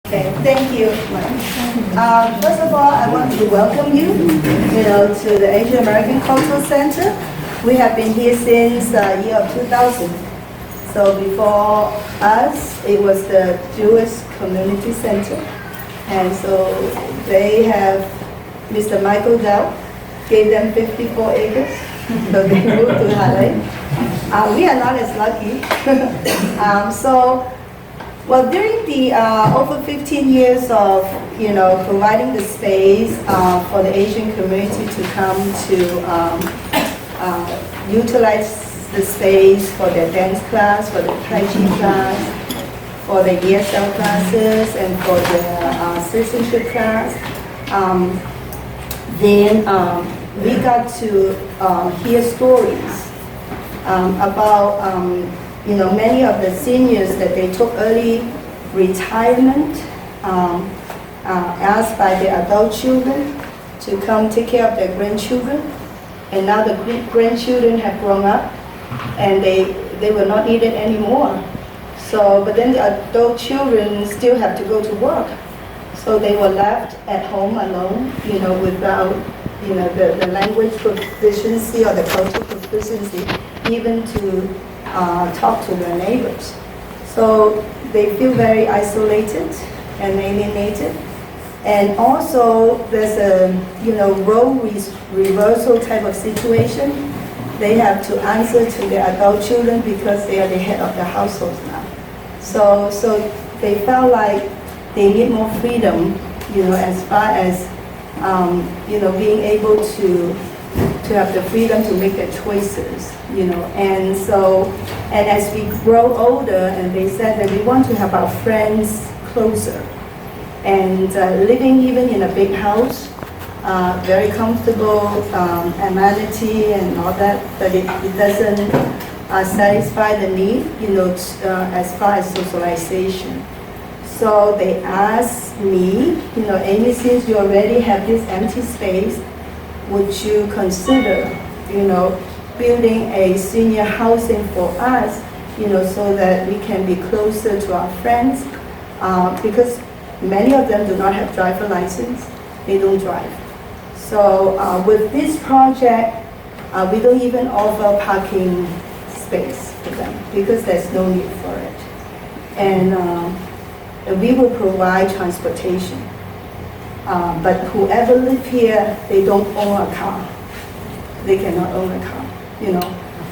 Okay, thank you. First of all, I want to welcome you, to the Asian American Cultural Center. We have been here since the year of 2000. So before us, it was the Jewish Community Center. And so they have, Mr. Michael Dell gave them 54 acres. So they moved to LA. We are not as lucky. Well, during the over 15 years of providing the space for the Asian community to come to utilize the space for their dance class, for the Tai Chi class, for the ESL classes, and for the citizenship class, then we got to hear stories about many of the seniors that they took early retirement, asked by their adult children to come take care of their grandchildren. And now the grandchildren have grown up and they were not needed anymore. So, but then the adult children still have to go to work. So they were left at home alone, without, the language proficiency or the cultural proficiency, even to talk to their neighbors. So they feel very isolated and alienated. And also there's a role reversal type of situation. They have to answer to their adult children because they are the head of the households now. So they felt like they need more freedom, as far as being able to have the freedom to make their choices, and as we grow older, and they said that we want to have our friends closer, and living even in a big house, very comfortable, amenity and all that, but it doesn't satisfy the need, as far as socialization. So they asked me, Amy, since you already have this empty space, would you consider, building a senior housing for us, so that we can be closer to our friends, because many of them do not have driver license, they don't drive. So with this project, we don't even offer parking space for them because there's no need for it. And we will provide transportation. But whoever live here, they don't own a car. They cannot own a car,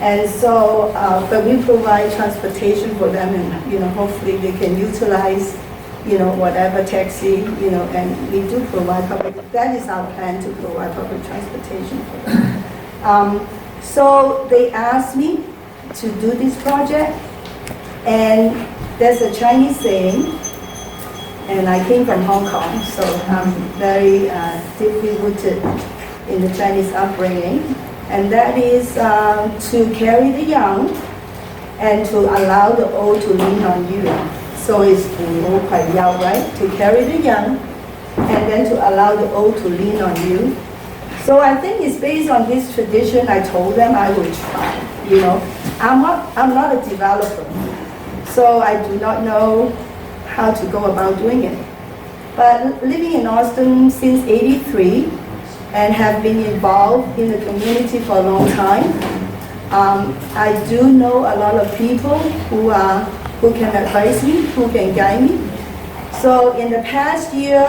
And so, but we provide transportation for them, and hopefully they can utilize, whatever taxi, and we do provide public. That is our plan, to provide public transportation for them. So they asked me to do this project, and there's a Chinese saying. And I came from Hong Kong, so I'm very deeply rooted in the Chinese upbringing. And that is to carry the young and to allow the old to lean on you. So it's quite yao, right? To carry the young and then to allow the old to lean on you. So I think it's based on this tradition. I told them I would try. I'm not a developer, so I do not know how to go about doing it. But living in Austin since '83 and have been involved in the community for a long time, I do know a lot of people who can advise me, who can guide me. So in the past year,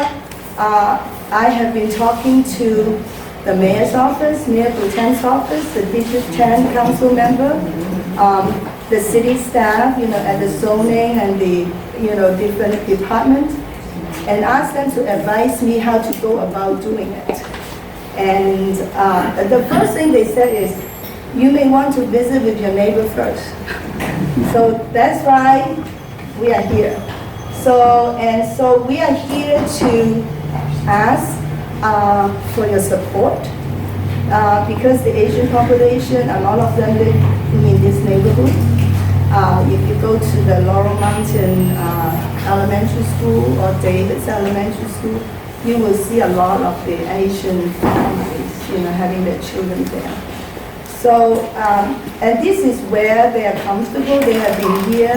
I have been talking to the mayor's office, Mayor Pro Tem's office, the District 10 council member, the city staff, at the zoning and the different departments, and ask them to advise me how to go about doing it. And the first thing they said is, you may want to visit with your neighbor first. So that's why we are here. So we are here to ask for your support, because the Asian population, a lot of them live in this neighborhood. If you go to the Laurel Mountain Elementary School or David's Elementary School, you will see a lot of the Asian families, having their children there. So, and this is where they are comfortable. They have been here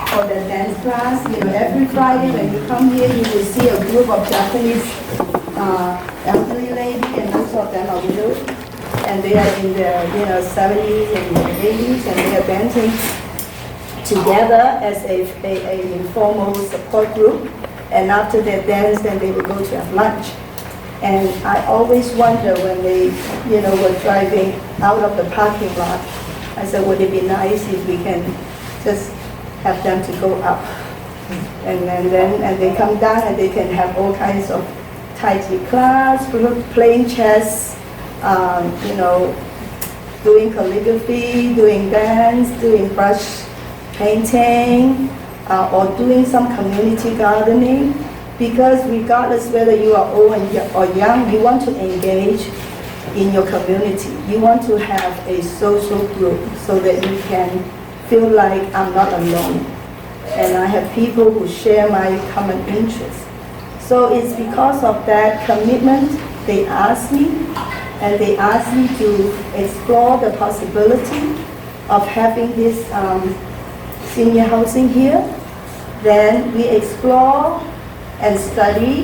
for the dance class. Every Friday when you come here, you will see a group of Japanese elderly ladies, and most of them are widows, and they are in their 70s and 80s, and they are dancing together as a informal support group. And after their dance, then they will go to have lunch. And I always wonder when they, were driving out of the parking lot, I said, would it be nice if we can just have them to go up? And then they come down and they can have all kinds of Tai Chi class, playing chess, doing calligraphy, doing dance, doing brush painting, or doing some community gardening. Because regardless whether you are old or young, you want to engage in your community. You want to have a social group so that you can feel like I'm not alone. And I have people who share my common interests. So it's because of that commitment they asked me, and they asked me to explore the possibility of having this senior housing here. Then we explore and study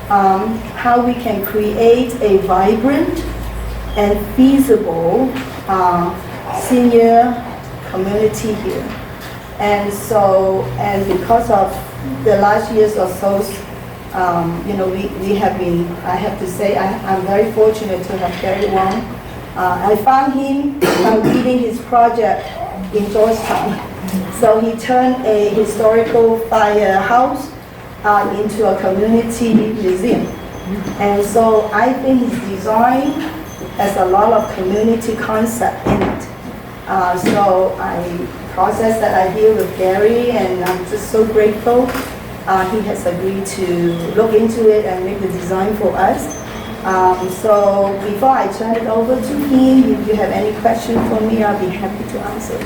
how we can create a vibrant and feasible senior community here. And because of the last years or so, we have been, I have to say, I'm very fortunate to have Gary Wong. I found him leading his project in Georgetown. So he turned a historical firehouse into a community museum. And so I think his design has a lot of community concept in it. So I processed that idea with Gary, and I'm just so grateful. He has agreed to look into it and make the design for us. So before I turn it over to him, if you have any questions for me, I'll be happy to answer.